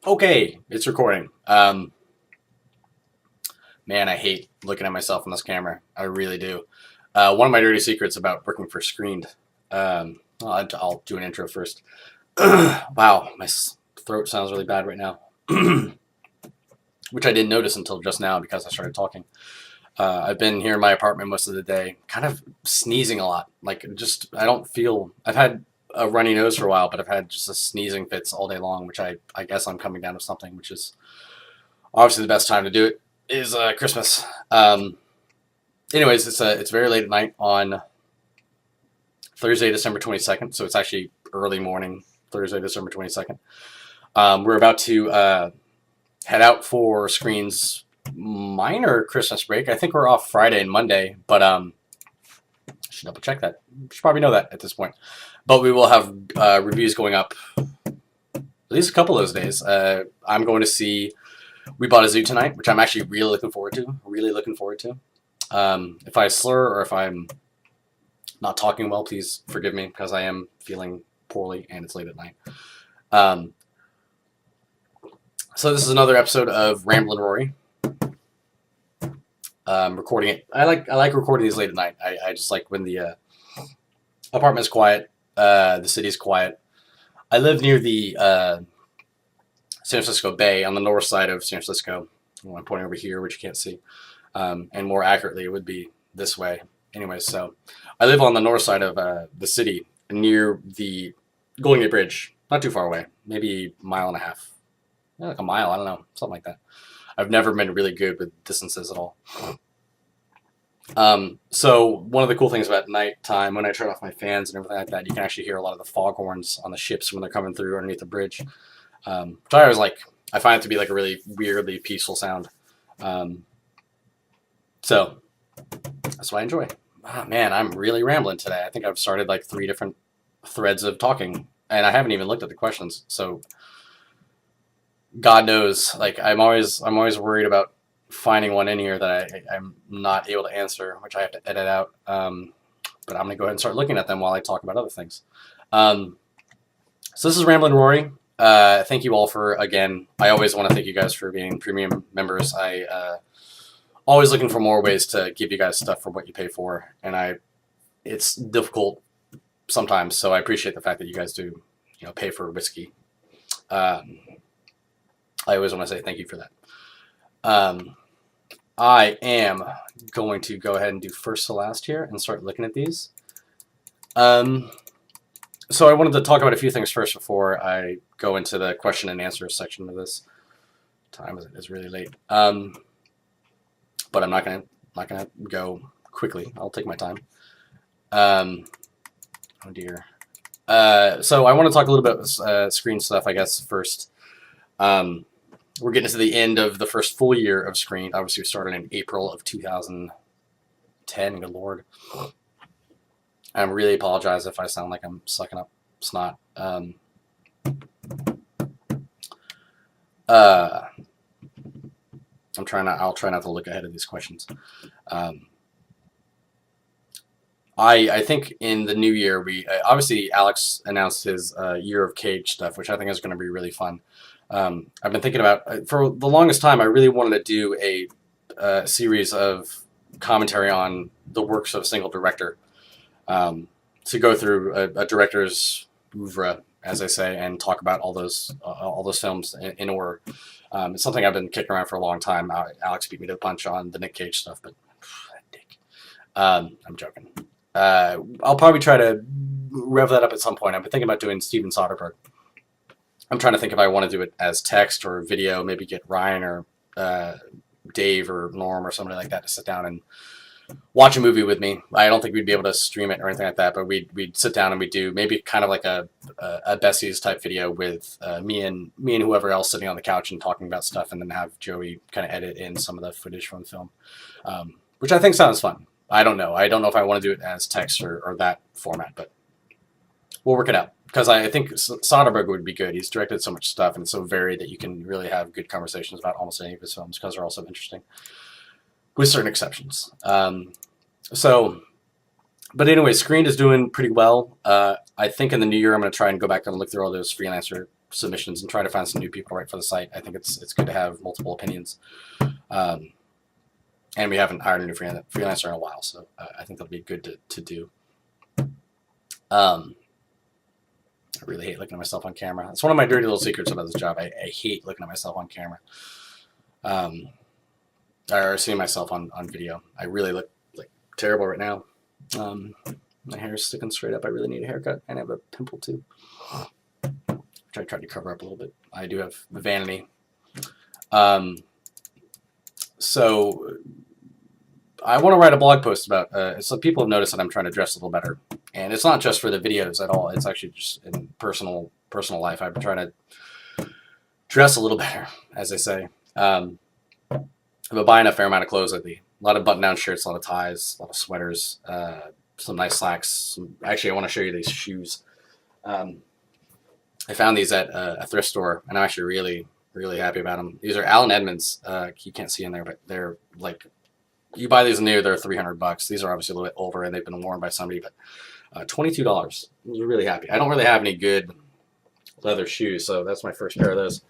Okay, it's recording. Man, I hate looking at myself in this camera. I really do. One of my dirty secrets about working for Screened. I'll do an intro first. Wow, my throat sounds really bad right now, which I didn't notice until just now because I started talking. I've been here in my apartment most of the day, kind of sneezing a lot. I don't feel. I've had a runny nose for a while, but I've had just a sneezing fits all day long, which I guess I'm coming down with something, which is obviously the best time to do it is Christmas. Anyways, it's very late at night on Thursday, December 22nd, so it's actually early morning, Thursday, December 22nd. We're about to head out for Screen's minor Christmas break. I think we're off Friday and Monday, but I should double check that. You should probably know that at this point. But we will have reviews going up at least a couple of those days. I'm going to see We Bought a Zoo Tonight, which I'm actually really looking forward to. Really looking forward to. If I slur or if I'm not talking well, please forgive me because I am feeling poorly and it's late at night. So this is another episode of Ramblin Rorie. Recording it. I like recording these late at night. I just like when the apartment's quiet, the city's quiet. I live near the San Francisco Bay on the north side of San Francisco. I'm pointing over here, which you can't see. And more accurately, it would be this way. Anyway, so I live on the north side of the city, near the Golden Gate Bridge, not too far away, maybe a mile and a half. Yeah, like a mile, I don't know, something like that. I've never been really good with distances at all. So one of the cool things about nighttime, when I turn off my fans and everything like that, you can actually hear a lot of the foghorns on the ships when they're coming through underneath the bridge. Which I always like. I find it to be like a really weirdly peaceful sound. So that's what I enjoy. Oh, man, I'm really rambling today. I think I've started like 3 different threads of talking, and I haven't even looked at the questions. So God knows, like I'm always worried about finding one in here that I'm not able to answer, which I have to edit out. But I'm gonna go ahead and start looking at them while I talk about other things. So this is Ramblin Rorie. Thank you all for, again, I always want to thank you guys for being premium members. I always looking for more ways to give you guys stuff for what you pay for, and it's difficult sometimes, so I appreciate the fact that you guys do, pay for whiskey. I always want to say thank you for that. I am going to go ahead and do first to last here and start looking at these. So I wanted to talk about a few things first before I go into the question and answer section of this. Time is really late. But I'm not gonna go quickly. I'll take my time. Oh dear. So I want to talk a little bit about Screen stuff, I guess, first. We're getting to the end of the first full year of Screen. Obviously, we started in April of 2010. Good Lord. I really apologize if I sound like I'm sucking up snot. I'll try not to look ahead of these questions. I think in the new year, obviously Alex announced his Year of Cage stuff, which I think is going to be really fun. I've been thinking about, for the longest time, I really wanted to do a series of commentary on the works of a single director. To go through a director's oeuvre, as I say, and talk about all those films in order. It's something I've been kicking around for a long time. Alex beat me to the punch on the Nick Cage stuff, but that dick. I'm joking. I'll probably try to rev that up at some point. I've been thinking about doing Steven Soderbergh. I'm trying to think if I want to do it as text or video, maybe get Ryan or Dave or Norm or somebody like that to sit down and watch a movie with me. I don't think we'd be able to stream it or anything like that, but we'd sit down and we'd do maybe kind of like a Bessie's type video with me and whoever else sitting on the couch and talking about stuff, and then have Joey kind of edit in some of the footage from the film, which I think sounds fun. I don't know if I want to do it as text or that format, but we'll work it out, because I think Soderbergh would be good. He's directed so much stuff and it's so varied that you can really have good conversations about almost any of his films, because they're all so interesting, with certain exceptions. But anyway, Screen is doing pretty well. I think in the new year, I'm going to try and go back and look through all those freelancer submissions and try to find some new people to write for the site. I think it's good to have multiple opinions. And we haven't hired a new freelancer in a while, so I think that'll be good to do. I really hate looking at myself on camera. It's one of my dirty little secrets about this job. I hate looking at myself on camera. Or seeing myself on video. I really look like terrible right now. My hair is sticking straight up. I really need a haircut, and I have a pimple too, which I tried to cover up a little bit. I do have vanity. So I want to write a blog post about, so people have noticed that I'm trying to dress a little better. And it's not just for the videos at all. It's actually just in personal life. I've been trying to dress a little better, as they say. I've been buying a fair amount of clothes lately. A lot of button-down shirts, a lot of ties, a lot of sweaters, some nice slacks. Actually, I want to show you these shoes. I found these at a thrift store, and I'm actually really, really happy about them. These are Allen Edmonds. You can't see in there, but they're like, you buy these new, they're $300. These are obviously a little bit older, and they've been worn by somebody, but $22. I was really happy. I don't really have any good leather shoes, so that's my first pair of those.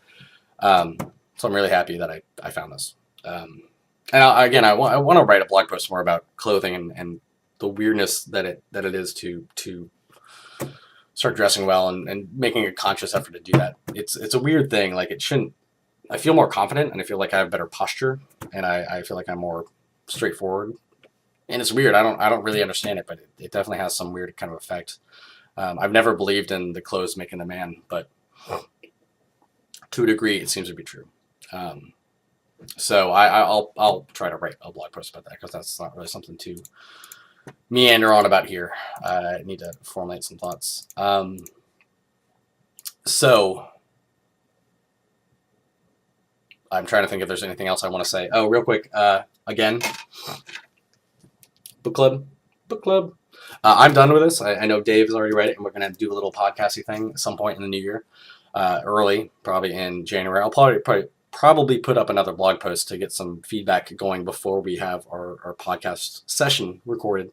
So I'm really happy that I found this. And again, I want to write a blog post more about clothing and the weirdness that it is to start dressing well and making a conscious effort to do that. It's a weird thing. Like, it shouldn't. I feel more confident, and I feel like I have better posture, and I feel like I'm more straightforward. And it's weird. I don't really understand it, but it definitely has some weird kind of effect. I've never believed in the clothes making the man, but to a degree, it seems to be true. So I'll try to write a blog post about that, because that's not really something to meander on about here. I need to formulate some thoughts. So I'm trying to think if there's anything else I want to say. Oh, real quick. Again, book club. I'm done with this. I know Dave has already read it, and we're going to do a little podcasty thing at some point in the new year. Early, probably in January. I'll probably put up another blog post to get some feedback going before we have our podcast session recorded.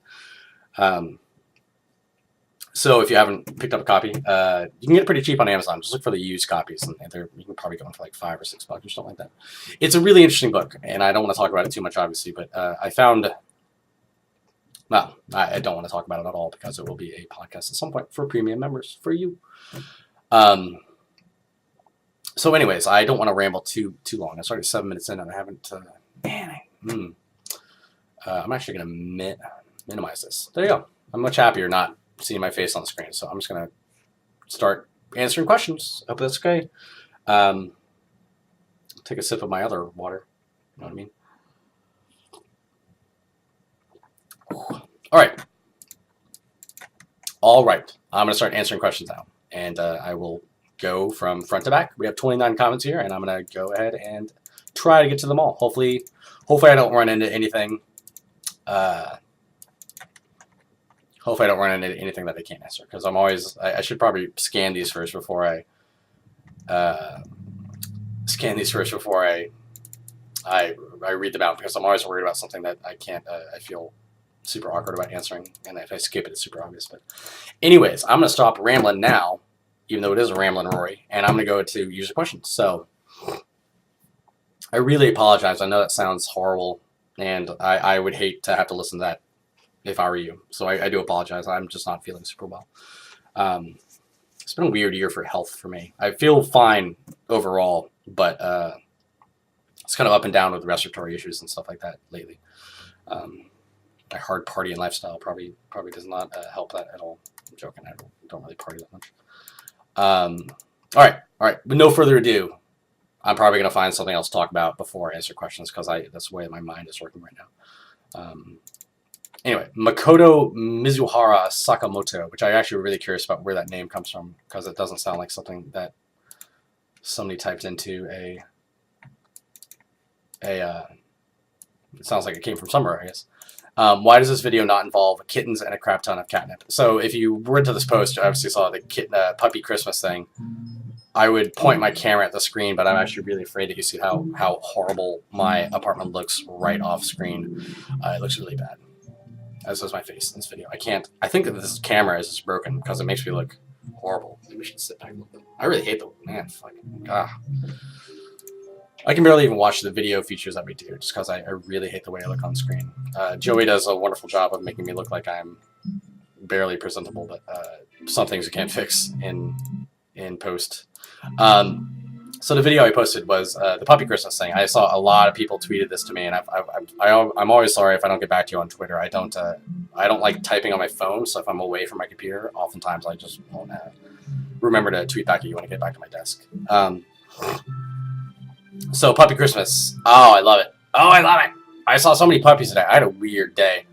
So if you haven't picked up a copy, you can get it pretty cheap on Amazon. Just look for the used copies, and you can probably go in for like $5 or $6 or something like that. It's a really interesting book, and I don't want to talk about it too much, obviously, but I found... Well, I don't want to talk about it at all, because it will be a podcast at some point for premium members, for you. So anyways, I don't want to ramble too long. I started 7 minutes in, and I haven't... I'm actually going to minimize this. There you go. I'm much happier not seeing my face on the screen, so I'm just going to start answering questions. I hope that's okay. Take a sip of my other water. You know what I mean? All right. I'm going to start answering questions now, and I will go from front to back. We have 29 comments here, and I'm going to go ahead and try to get to them all. Hopefully I don't run into anything. Hopefully I don't run into anything that I can't answer, because I should probably scan these first before I read them out, because I'm always worried about something that I can't. I feel super awkward about answering, and if I skip it, it's super obvious. But anyways, I'm going to stop rambling now, even though it is a Ramblin Rorie, and I'm going to go to user questions. So I really apologize. I know that sounds horrible, and I would hate to have to listen to that if I were you. So I do apologize. I'm just not feeling super well. It's been a weird year for health for me. I feel fine overall, but it's kind of up and down with respiratory issues and stuff like that lately. My hard partying lifestyle probably does not help that at all. I'm joking. I don't really party that much. All right. With no further ado, I'm probably going to find something else to talk about before I answer questions, because that's the way my mind is working right now. Anyway, Makoto Mizuhara Sakamoto, which I'm actually really curious about where that name comes from, because it doesn't sound like something that somebody typed into it sounds like it came from somewhere, I guess. Why does this video not involve kittens and a crap ton of catnip? So if you were into this post, you obviously saw the puppy Christmas thing. I would point my camera at the screen, but I'm actually really afraid that you see how horrible my apartment looks right off screen. It looks really bad. As does my face in this video. I think that this camera is just broken, because it makes me look Horrible. Maybe we should sit back a little bit. I really hate the man. Fucking I can barely even watch the video features that we do just because I really hate the way I look on screen. Joey does a wonderful job of making me look like I'm barely presentable, but some things you can't fix in post. So the video I posted was the puppy Christmas thing. I saw a lot of people tweeted this to me, and I'm always sorry if I don't get back to you on Twitter. I don't like typing on my phone, so if I'm away from my computer, oftentimes I just won't remember to tweet back at you when I get back to my desk. So puppy Christmas. Oh, I love it. Oh, I love it. I saw so many puppies today. I had a weird day.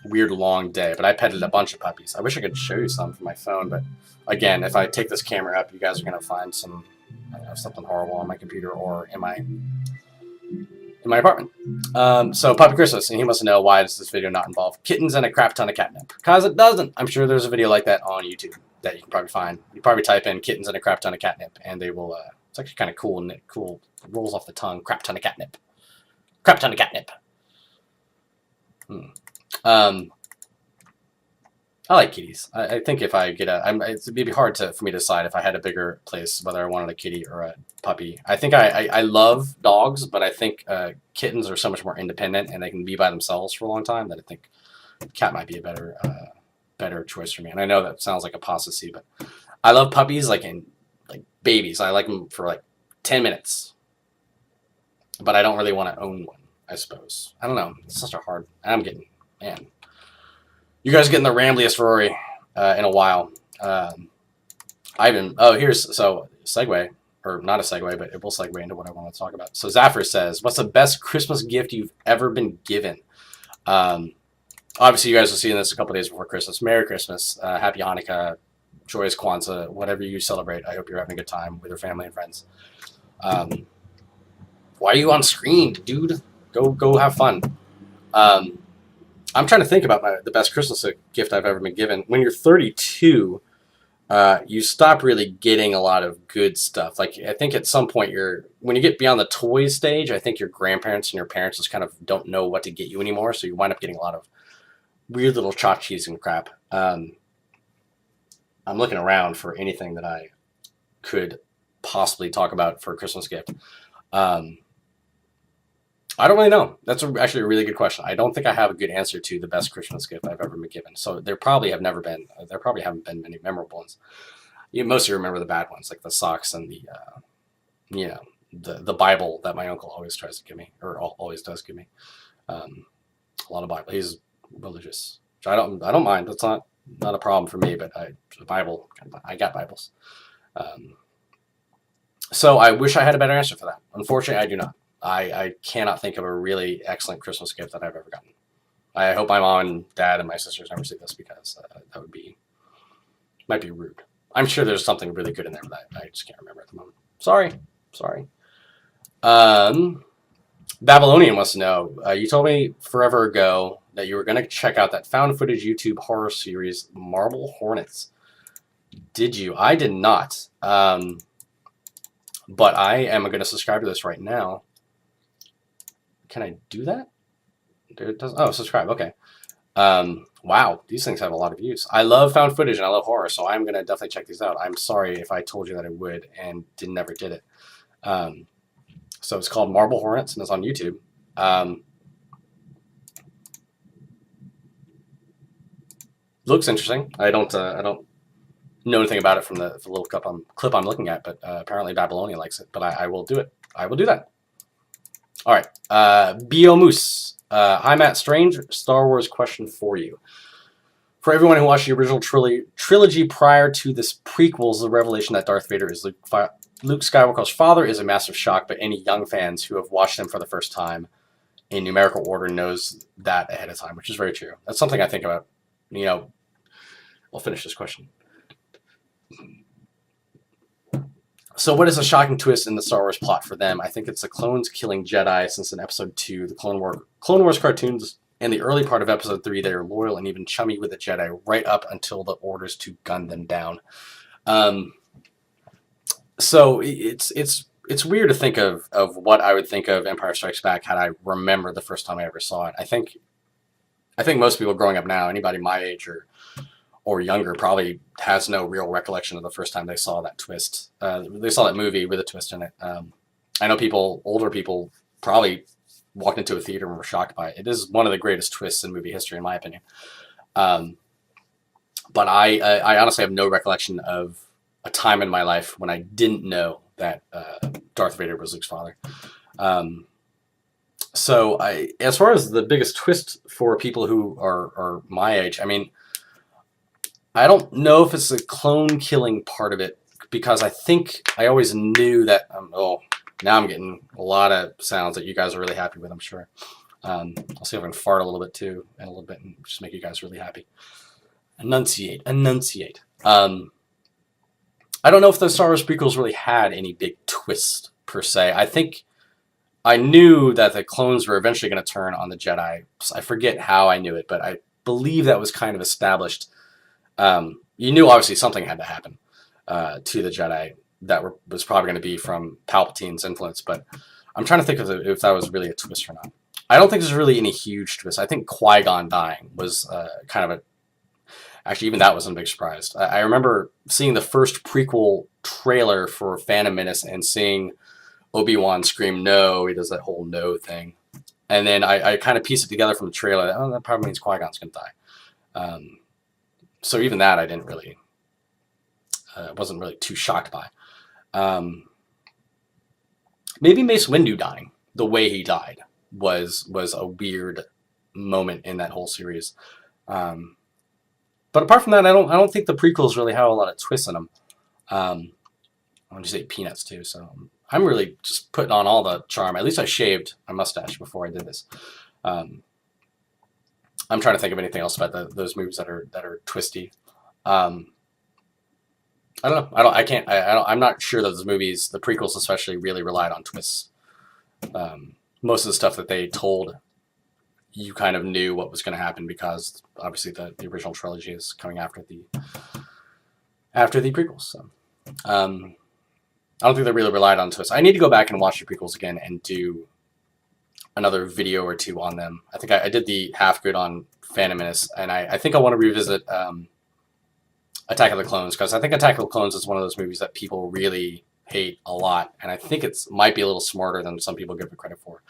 Weird long day, but I petted a bunch of puppies. I wish I could show you some from my phone, but again, if I take this camera up, you guys are going to find something horrible on my computer or in my apartment. So puppy Christmas, and he wants to know, why does this video not involve kittens and a crap ton of catnip? Because it doesn't. I'm sure there's a video like that on YouTube that you can probably find. You probably type in kittens and a crap ton of catnip, and they will. It's actually kind of cool, and it rolls off the tongue. Crap ton of catnip. Crap ton of catnip. I like kitties. I think if I get it'd be hard for me to decide if I had a bigger place whether I wanted a kitty or a puppy. I think I love dogs, but I think kittens are so much more independent and they can be by themselves for a long time that I think cat might be a better choice for me. And I know that sounds like apostasy, but I love puppies like babies. I like them for like 10 minutes, but I don't really want to own one, I suppose. I don't know. It's such a hard. Man. You guys are getting the rambliest Rorie in a while. Segue, or not a segue, but it will segue into what I want to talk about. So Zaffer says, what's the best Christmas gift you've ever been given? Obviously, you guys are seeing this a couple days before Christmas. Merry Christmas, Happy Hanukkah, joyous Kwanzaa, whatever you celebrate. I hope you're having a good time with your family and friends. Why are you on screen, dude? Go have fun. I'm trying to think about the best Christmas gift I've ever been given. When you're 32, you stop really getting a lot of good stuff. Like, I think at some point when you get beyond the toy stage, I think your grandparents and your parents just kind of don't know what to get you anymore. So you wind up getting a lot of weird little tchotchkes and crap. I'm looking around for anything that I could possibly talk about for a Christmas gift. I don't really know. That's actually a really good question. I don't think I have a good answer to the best Christmas gift I've ever been given. So there probably haven't been many memorable ones. Most of you remember the bad ones, like the socks and the Bible that my uncle always tries to give me, or always does give me. A lot of Bible. He's religious, which I don't mind. That's not a problem for me. But the Bible, I got Bibles. So I wish I had a better answer for that. Unfortunately, I do not. I cannot think of a really excellent Christmas gift that I've ever gotten. I hope my mom and dad and my sisters never see this, because that might be rude. I'm sure there's something really good in there, but I just can't remember at the moment. Sorry. Babylonian wants to know, you told me forever ago that you were going to check out that found footage YouTube horror series, Marble Hornets. Did you? I did not. But I am going to subscribe to this right now. Can I do that? Subscribe. Okay. Wow, these things have a lot of views. I love found footage and I love horror, so I'm going to definitely check these out. I'm sorry if I told you that I would and never did it. So it's called Marble Hornets and it's on YouTube. Looks interesting. I don't know anything about it from the little clip I'm looking at, but apparently Babylonian likes it. But I will do it. I will do that. All right. Bio Moose. Hi, Matt. Strange Star Wars question for you. For everyone who watched the original trilogy prior to this prequels, the revelation that Darth Vader is Luke Skywalker's father is a massive shock, but any young fans who have watched him for the first time in numerical order knows that ahead of time, which is very true. That's something I think about. I'll finish this question. So what is a shocking twist in the Star Wars plot for them? I think it's the clones killing Jedi, since in Episode 2, the Clone Wars cartoons, and the early part of Episode 3, they are loyal and even chummy with the Jedi right up until the orders to gun them down. So it's weird to think of what I would think of Empire Strikes Back had I remember the first time I ever saw it. I think most people growing up now, anybody my age or younger probably has no real recollection of the first time they saw that twist. They saw that movie with a twist in it. I know older people, probably walked into a theater and were shocked by it. It is one of the greatest twists in movie history, in my opinion. Um, but I honestly have no recollection of a time in my life when I didn't know that Darth Vader was Luke's father. So as far as the biggest twist for people who are my age, I mean, I don't know if it's the clone killing part of it, because I think I always knew that. Now I'm getting a lot of sounds that you guys are really happy with, I'm sure. I'll see if I can fart a little bit too in a little bit and just make you guys really happy. Enunciate. I don't know if the Star Wars prequels really had any big twist per se. I think I knew that the clones were eventually going to turn on the Jedi. I forget how I knew it, but I believe that was kind of established. You knew obviously something had to happen to the Jedi that was probably going to be from Palpatine's influence, but I'm trying to think of if that was really a twist or not. I don't think there's really any huge twist. I think Qui-Gon dying was kind of actually, even that wasn't a big surprise. I remember seeing the first prequel trailer for Phantom Menace and seeing Obi-Wan scream no. He does that whole no thing. And then I kind of pieced it together from the trailer. That probably means Qui-Gon's going to die. So even that I didn't really, wasn't really too shocked by. Maybe Mace Windu dying, the way he died, was a weird moment in that whole series. But apart from that, I don't think the prequels really have a lot of twists in them. I want to say peanuts too, so I'm really just putting on all the charm. At least I shaved my mustache before I did this. I'm trying to think of anything else about those movies that are twisty. I don't know. I'm not sure that those movies, the prequels especially, really relied on twists. Most of the stuff that they told, you kind of knew what was going to happen, because obviously the original trilogy is coming after the prequels. So I don't think they really relied on twists. I need to go back and watch the prequels again and do another video or two on them. I think I did the half good on Phantom Menace, and I think I want to revisit Attack of the Clones, because I think Attack of the Clones is one of those movies that people really hate a lot, and I think it might be a little smarter than some people give it credit for.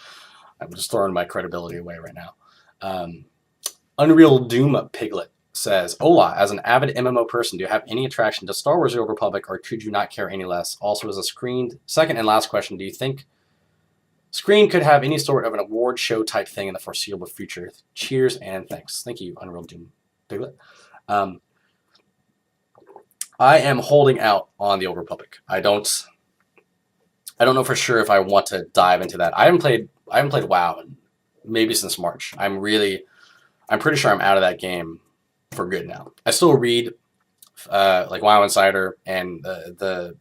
I'm just throwing my credibility away right now. Unreal Doom Piglet says, Hola, as an avid MMO person, do you have any attraction to Star Wars: The Old Republic, or could you not care any less? Also, as a second and last question, do you think Screen could have any sort of an award show type thing in the foreseeable future? Cheers and thanks. Thank you, Unreal Doom Piglet. I am holding out on the Old Republic. I don't know for sure if I want to dive into that. I haven't played WoW maybe since March. I'm pretty sure I'm out of that game for good now. I still read like WoW Insider and the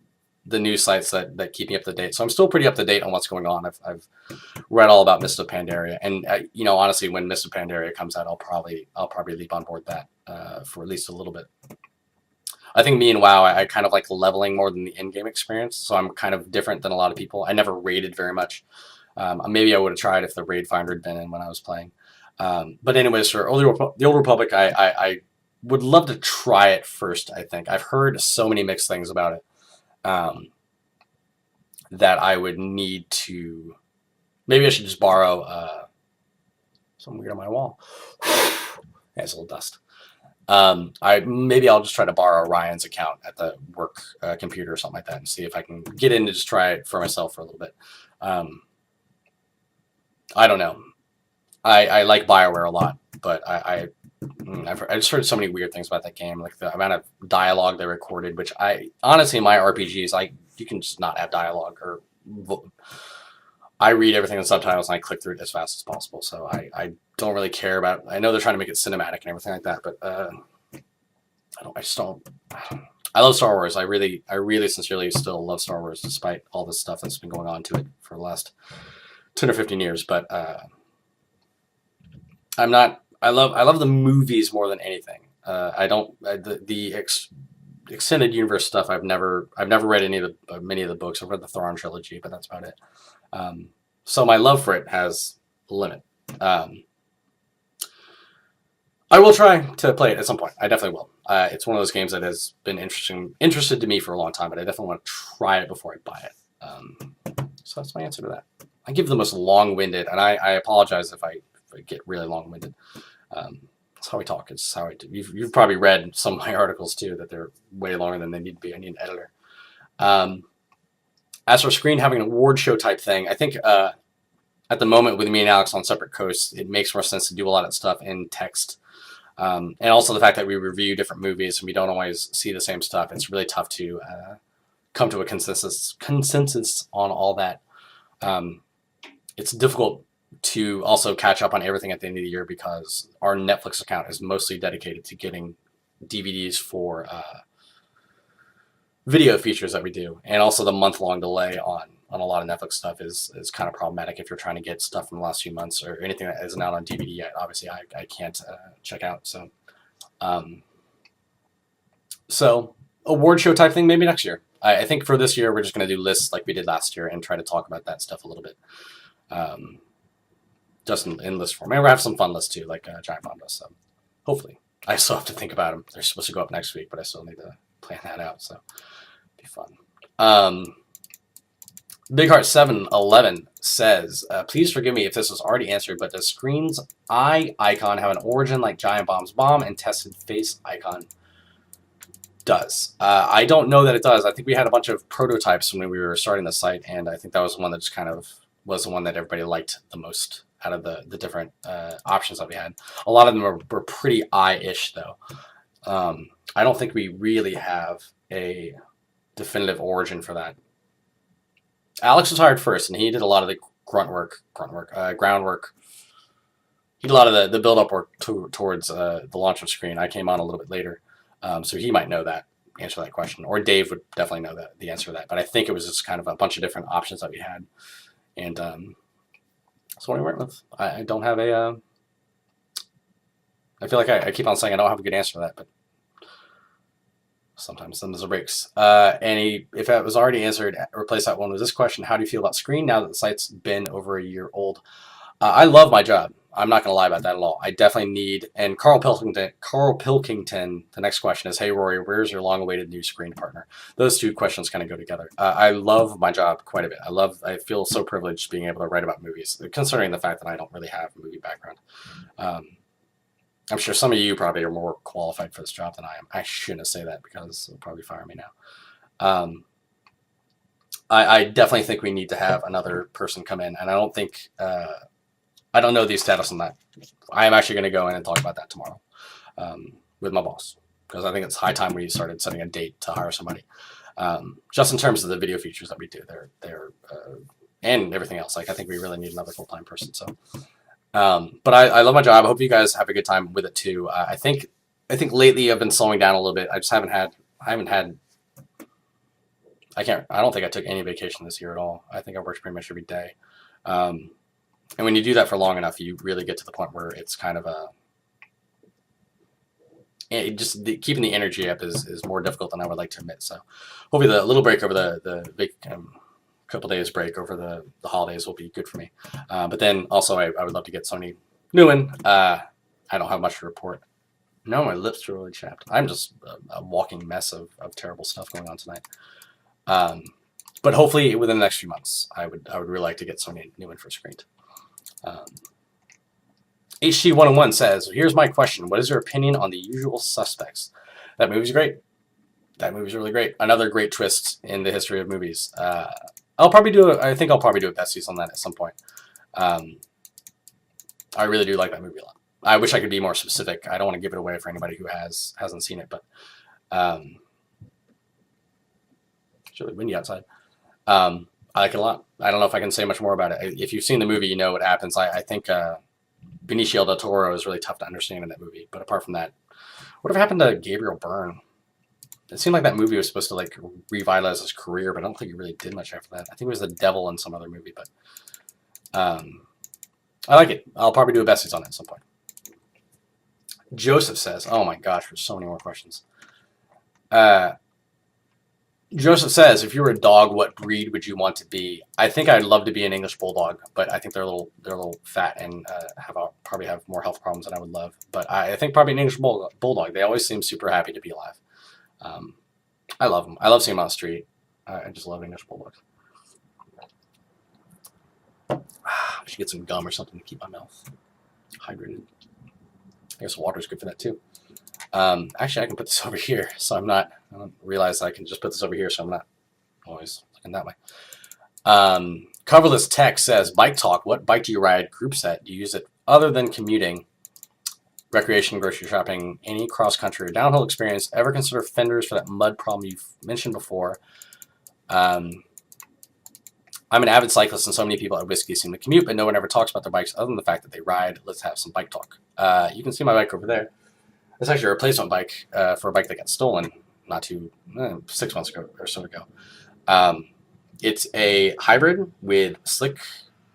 news sites that keep me up to date. So I'm still pretty up to date on what's going on. I've read all about Mist of Pandaria, and honestly, when Mist of Pandaria comes out, I'll probably leap on board that for at least a little bit. I think me and WoW, I kind of like leveling more than the in-game experience, so I'm kind of different than a lot of people. I never raided very much. Maybe I would have tried if the raid finder had been in when I was playing. But anyways, for the Old Republic, I would love to try it first, I think. I've heard so many mixed things about it that I would need to... Maybe I should just borrow something weird on my wall. Yeah, it's a little dust. Maybe I'll just try to borrow Ryan's account at the work computer or something like that and see if I can get in to just try it for myself for a little bit. I don't know. I like BioWare a lot, but I just heard so many weird things about that game, like the amount of dialogue they recorded, which honestly, in my RPGs, you can just not have dialogue, or I read everything in subtitles and I click through it as fast as possible. So I don't really care about. I know they're trying to make it cinematic and everything like that, but I love Star Wars. I really sincerely still love Star Wars, despite all this stuff that's been going on to it for the last 10 or 15 years. But I'm not. I love the movies more than anything. I don't the extended universe stuff. I've never read many of the books. I've read the Thrawn trilogy, but that's about it. So my love for it has a limit. I will try to play it at some point. I definitely will. It's one of those games that has been interested to me for a long time, but I definitely want to try it before I buy it. So that's my answer to that. I give the most long-winded, and I apologize if I get really long-winded. That's how we talk. It's how I do. You've probably read some of my articles too that they're way longer than they need to be. I need an editor. As for Screen having an award show type thing, I think at the moment with me and Alex on separate coasts, it makes more sense to do a lot of stuff in text. And also the fact that we review different movies and we don't always see the same stuff. It's really tough to come to a consensus on all that. It's difficult to also catch up on everything at the end of the year because our Netflix account is mostly dedicated to getting DVDs for video features that we do, and also the month-long delay on a lot of Netflix stuff is kind of problematic if you're trying to get stuff from the last few months or anything that isn't out on DVD yet. Obviously, I can't check out. So award show type thing maybe next year. I think for this year we're just going to do lists like we did last year and try to talk about that stuff a little bit. Just in list form. Maybe we'll have some fun lists too, like Giant Bomb does. So hopefully, I still have to think about them. They're supposed to go up next week, but I still need to plan that out. So it'll be fun. Big Heart 711 says, please forgive me if this was already answered, but does Screen's eye icon have an origin like Giant Bomb's bomb and Tested face icon does? I don't know that it does. I think we had a bunch of prototypes when we were starting the site, and I think that was the one that just kind of was the one that everybody liked the most out of the different options that we had. A lot of them were pretty eye-ish, though. I don't think we really have a definitive origin for that. Alex was hired first, and he did a lot of the groundwork. He did a lot of the build-up work towards the launch of Screen. I came on a little bit later, so he might know that answer to that question, or Dave would definitely know the answer to that. But I think it was just kind of a bunch of different options that we had, and that's what we went with. I don't have a. I feel like I keep on saying I don't have a good answer to that, but sometimes there's breaks. If it was already answered, replace that one with this question: how do you feel about Screen now that the site's been over a year old? I love my job. I'm not going to lie about that at all. I definitely need. And Carl Pilkington. The next question is, hey Rory, where's your long-awaited new Screen partner? Those two questions kind of go together. I love my job quite a bit. I feel so privileged being able to write about movies, considering the fact that I don't really have a movie background. I'm sure some of you probably are more qualified for this job than I am. I shouldn't say that because they'll probably fire me now. I definitely think we need to have another person come in, and I don't think. I don't know the status on that. I am actually going to go in and talk about that tomorrow with my boss because I think it's high time we started setting a date to hire somebody. Just in terms of the video features that we do, and everything else. Like I think we really need another full-time person. So, but I love my job. I hope you guys have a good time with it too. I think lately I've been slowing down a little bit. I just haven't had. I don't think I took any vacation this year at all. I think I worked pretty much every day. And when you do that for long enough, you really get to the point where it's kind of keeping the energy up is more difficult than I would like to admit. So hopefully the little break over the big couple days break over the holidays will be good for me. But then also I would love to get Sony Newen. I don't have much to report. No, my lips are really chapped. I'm just a walking mess of terrible stuff going on tonight. But hopefully within the next few months, I would really like to get Sony Newen for Screen. HT101 says, here's my question. What is your opinion on The Usual Suspects? That movie's great. That movie's really great. Another great twist in the history of movies. I think I'll probably do a besties on that at some point. I really do like that movie a lot. I wish I could be more specific. I don't want to give it away for anybody who hasn't seen it, but it's really windy outside. I like it a lot. I don't know if I can say much more about it. If you've seen the movie, you know what happens. I think Benicio del Toro is really tough to understand in that movie. But apart from that, whatever happened to Gabriel Byrne? It seemed like that movie was supposed to like revitalize his career, but I don't think he really did much after that. I think it was the devil in some other movie, but I like it. I'll probably do a besties on it at some point. Joseph says, oh my gosh, there's so many more questions. Joseph says, if you were a dog, what breed would you want to be? I think I'd love to be an English bulldog, but I think they're a little fat and probably have more health problems than I would love. But I think probably an English bulldog. They always seem super happy to be alive. Um, I love them. I love seeing them on the street. I just love English bulldogs. I should get some gum or something to keep my mouth hydrated. I guess water's good for that too. Actually, I can put this over here, so I don't realize I can just put this over here, so I'm not always looking that way. Coverless Tech says, Bike Talk, what bike do you ride? Group set. Do you use it other than commuting, recreation, grocery shopping, any cross-country or downhill experience? Ever consider fenders for that mud problem you've mentioned before? I'm an avid cyclist, and so many people at Whiskey seem to commute, but no one ever talks about their bikes other than the fact that they ride. Let's have some bike talk. You can see my bike over there. It's actually a replacement bike for a bike that got stolen 6 months ago or so ago. It's a hybrid with slick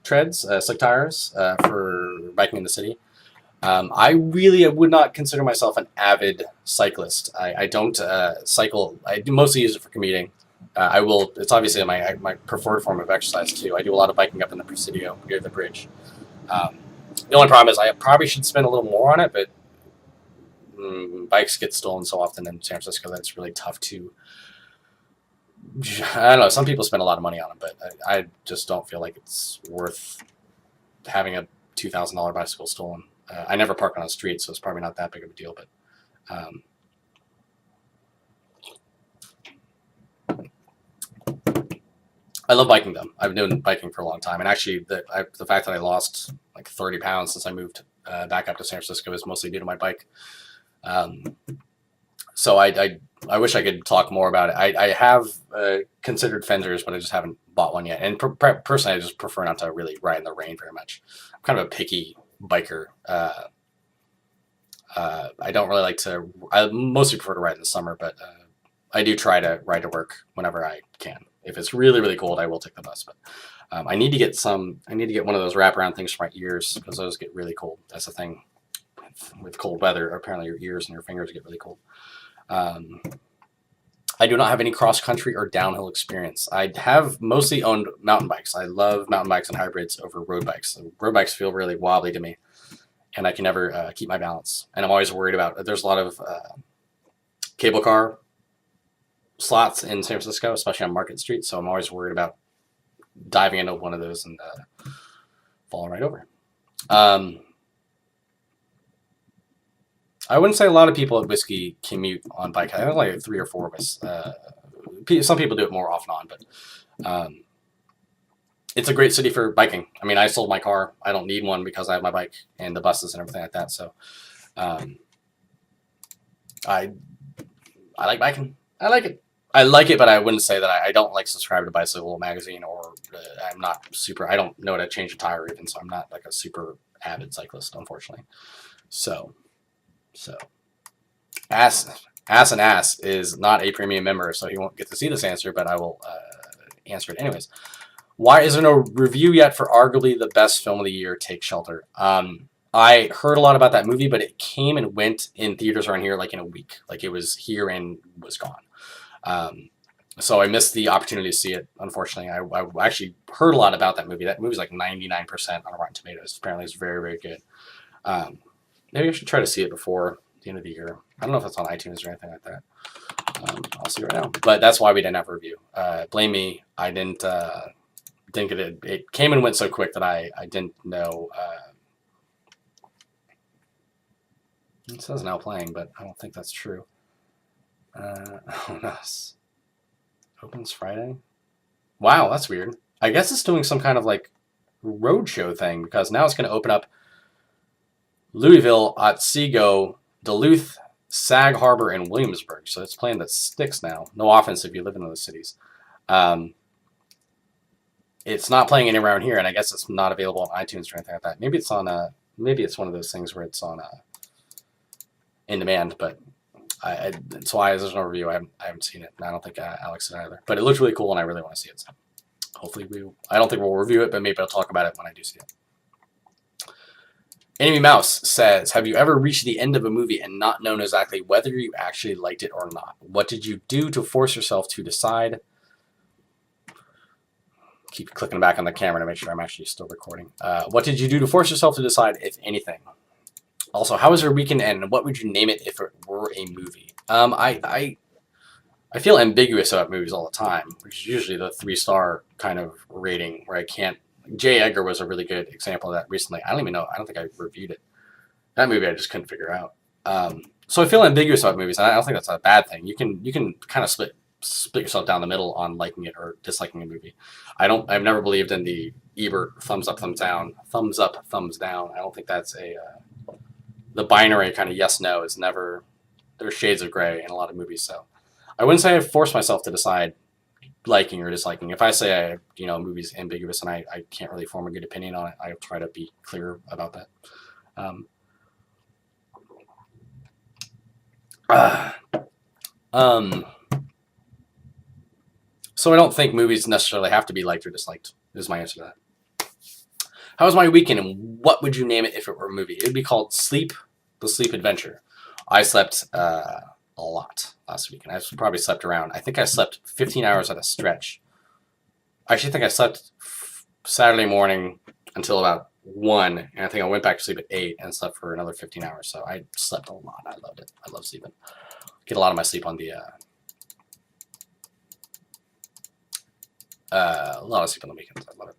treads, slick tires for biking in the city. I would not consider myself an avid cyclist. I don't cycle. I do mostly use it for commuting. It's obviously my preferred form of exercise too. I do a lot of biking up in the Presidio near the bridge. The only problem is I probably should spend a little more on it, but bikes get stolen so often in San Francisco that it's really tough to. I don't know. Some people spend a lot of money on them, but I just don't feel like it's worth having a $2,000 bicycle stolen. I never park on the street, so it's probably not that big of a deal. But I love biking though. I've been doing biking for a long time, and actually, the fact that I lost like 30 pounds since I moved back up to San Francisco is mostly due to my bike. So I wish I could talk more about it. I have considered fenders, but I just haven't bought one yet. And personally, I just prefer not to really ride in the rain very much. I'm kind of a picky biker. I don't really like to. I mostly prefer to ride in the summer, but I do try to ride to work whenever I can. If it's really, really cold, I will take the bus. But I need to get one of those wraparound things for my ears because those get really cold. That's the thing with cold weather. Apparently, your ears and your fingers get really cold. I do not have any cross-country or downhill experience. I have mostly owned mountain bikes. I love mountain bikes and hybrids over road bikes. Road bikes feel really wobbly to me, and I can never keep my balance. And I'm always worried about. There's a lot of cable car slots in San Francisco, especially on Market Street. So I'm always worried about diving into one of those and falling right over. I wouldn't say a lot of people at Whiskey commute on bike. I think like 3 or 4 of us. Some people do it more off and on, but it's a great city for biking. I mean, I sold my car. I don't need one because I have my bike and the buses and everything like that. So I like biking. I like it, but I wouldn't say that I don't like subscribe to Bicycle Magazine or I'm not super. I don't know how to change a tire even, so I'm not like a super avid cyclist, unfortunately. So Ass is not a premium member, so he won't get to see this answer, but I will answer it anyways. Why is there no review yet for arguably the best film of the year, Take Shelter? I heard a lot about that movie, but it came and went in theaters around here like in a week. Like it was here and was gone. So I missed the opportunity to see it, unfortunately. I actually heard a lot about that movie. That movie's like 99% on Rotten Tomatoes. Apparently it's very, very good. Maybe I should try to see it before the end of the year. I don't know if it's on iTunes or anything like that. I'll see right now. But that's why we didn't have a review. Blame me. I didn't get it. It came and went so quick that I didn't know. It says now playing, but I don't think that's true. Oh, no. Opens Friday? Wow, that's weird. I guess it's doing some kind of like roadshow thing because now it's going to open up Louisville, Otsego, Duluth, Sag Harbor, and Williamsburg. So it's playing the sticks now. No offense if you live in those cities. It's not playing anywhere around here, and I guess it's not available on iTunes or anything like that. Maybe it's on maybe it's one of those things where it's on in demand, but that's why there's no review. I haven't seen it. And I don't think Alex did either. But it looks really cool, and I really want to see it. So hopefully I don't think we'll review it, but maybe I'll talk about it when I do see it. Enemy Mouse says, have you ever reached the end of a movie and not known exactly whether you actually liked it or not? What did you do to force yourself to decide? Keep clicking back on the camera to make sure I'm actually still recording. What did you do to force yourself to decide, if anything? Also, how was your weekend and what would you name it if it were a movie? I feel ambiguous about movies all the time, which is usually the 3-star kind of rating where I can't. J. Edgar was a really good example of that recently. I don't even know. I don't think I reviewed it. That movie I just couldn't figure out. So I feel ambiguous about movies, and I don't think that's a bad thing. You can kind of split yourself down the middle on liking it or disliking a movie. I've never believed in the Ebert thumbs up, thumbs down, thumbs up, thumbs down. I don't think that's the binary kind of yes no is never. There's shades of gray in a lot of movies, so I wouldn't say I force myself to decide liking or disliking. If I say a movie's ambiguous and I can't really form a good opinion on it, I try to be clear about that. So I don't think movies necessarily have to be liked or disliked, is my answer to that. How was my weekend and what would you name it if it were a movie? It would be called Sleep, the Sleep Adventure. I slept a lot last weekend. I probably slept around, I think I slept 15 hours at a stretch. I actually think I slept Saturday morning until about 1, and I think I went back to sleep at 8 and slept for another 15 hours. So I slept a lot. I loved it. I love sleeping. Get a lot of my sleep on the a lot of sleep on the weekends. I love it.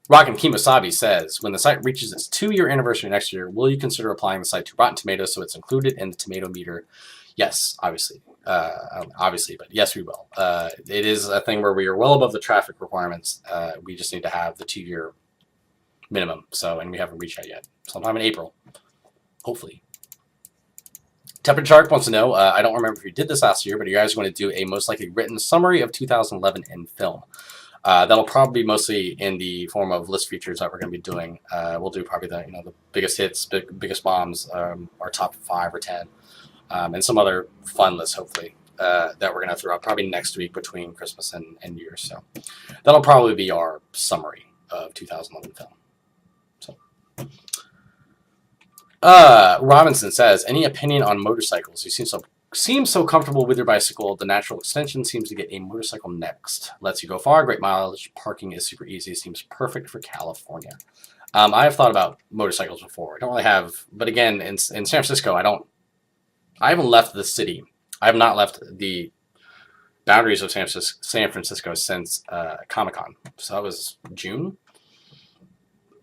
Rockin' Kimosabi says, when the site reaches its 2-year anniversary next year, will you consider applying the site to Rotten Tomatoes so it's included in the tomato meter? Yes, obviously. But yes, we will. It is a thing where we are well above the traffic requirements. We just need to have the 2-year minimum. And we haven't reached that yet. Sometime in April, hopefully. Tempered Shark wants to know, I don't remember if you did this last year, but you guys want to do a most likely written summary of 2011 in film. That'll probably be mostly in the form of list features that we're going to be doing. We'll do probably the biggest hits, biggest bombs, our top 5 or 10, and some other fun lists, hopefully, that we're going to throw out probably next week between Christmas and New Year's. So that'll probably be our summary of 2011 film. Robinson says, any opinion on motorcycles? You seem so comfortable with your bicycle. The natural extension seems to get a motorcycle next. Lets you go far, great mileage, parking is super easy, seems perfect for California. I have thought about motorcycles before. I don't really have, but again, in San Francisco, I haven't left the city. I have not left the boundaries of San Francisco since Comic-Con. So that was June.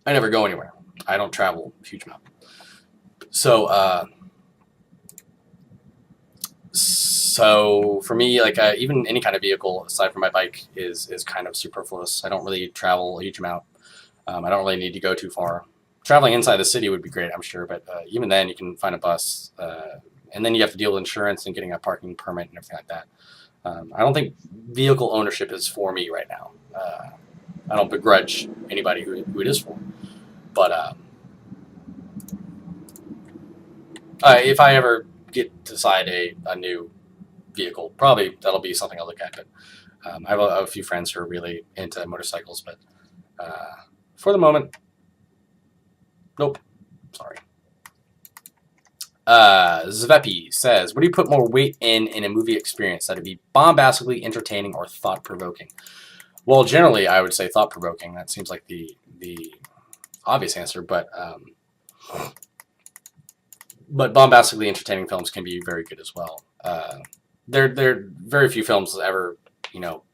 I never go anywhere. I don't travel a huge amount. So for me, even any kind of vehicle aside from my bike is kind of superfluous. I don't really travel a huge amount. I don't really need to go too far. Traveling inside the city would be great, I'm sure, but even then you can find a bus, and then you have to deal with insurance and getting a parking permit and everything like that. I don't think vehicle ownership is for me right now. I don't begrudge anybody who it is for, but if I ever get to decide a new vehicle, probably that'll be something I'll look at. But I have a few friends who are really into motorcycles, but for the moment, nope. Sorry. Zvepi says, what do you put more weight in a movie experience? That it be bombastically entertaining or thought-provoking? Well, generally, I would say thought-provoking. That seems like the obvious answer, but bombastically entertaining films can be very good as well. There are very few films that ever,